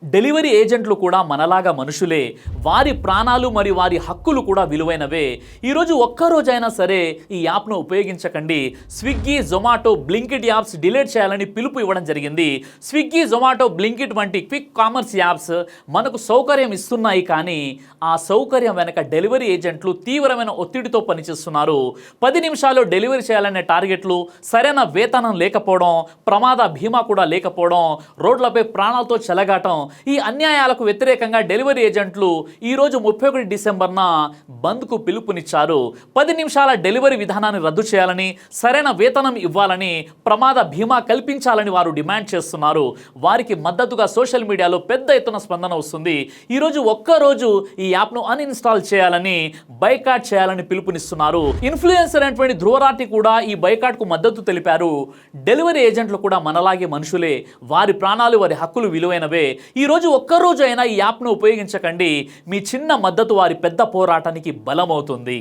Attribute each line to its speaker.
Speaker 1: Delivery ఏజెంట్లు కూడా మనలాగా మనుషులే. వారి ప్రాణాలు మరియు వారి హక్కులు కూడా విలువైనవే. ఈరోజు ఒక్కరోజైనా సరే ఈ యాప్ను ఉపయోగించకండి. స్విగ్గీ, జొమాటో, బ్లింకిట్ యాప్స్ డిలీట్ చేయాలని పిలుపు ఇవ్వడం జరిగింది. స్విగ్గీ, జొమాటో, బ్లింకిట్ వంటి క్విక్ కామర్స్ యాప్స్ మనకు సౌకర్యం ఇస్తున్నాయి, కానీ ఆ సౌకర్యం వెనక డెలివరీ ఏజెంట్లు తీవ్రమైన ఒత్తిడితో పనిచేస్తున్నారు. 10 నిమిషాల్లో డెలివరీ చేయాలనే టార్గెట్లు, సరైన వేతనం లేకపోవడం, ప్రమాద బీమా కూడా లేకపోవడం, రోడ్లపై ప్రాణాలతో చెలగాటం, ఈ అన్యాయాలకు వ్యతిరేకంగా డెలివరీ ఏజెంట్లు ఈరోజు 31 డిసెంబర్న బంద్కు పిలుపునిచ్చారు. 10 నిమిషాల డెలివరీ విధానాన్ని రద్దు చేయాలని, సరైన వేతనం ఇవ్వాలని, ప్రమాద బీమా కల్పించాలని వారు డిమాండ్ చేస్తున్నారు. వారికి మద్దతుగా సోషల్ మీడియాలో పెద్ద ఎత్తున స్పందన వస్తుంది. ఈరోజు ఒక్కరోజు ఈ యాప్ను అన్ఇన్స్టాల్ చేయాలని, బైకాట్ చేయాలని పిలుపునిస్తున్నారు. ఇన్ఫ్లుయెన్సర్ అయినటువంటి ధ్రువరాటి కూడా ఈ బైకాట్కు మద్దతు తెలిపారు. డెలివరీ ఏజెంట్లు కూడా మనలాగే మనుషులే. వారి ప్రాణాలు, వారి హక్కులు విలువైనవే. ఈరోజు ఒక్కరోజు అయినా ఈ యాప్ను ఉపయోగించకండి. మీ చిన్న మద్దతు వారి పెద్ద పోరాటానికి బలమవుతుంది.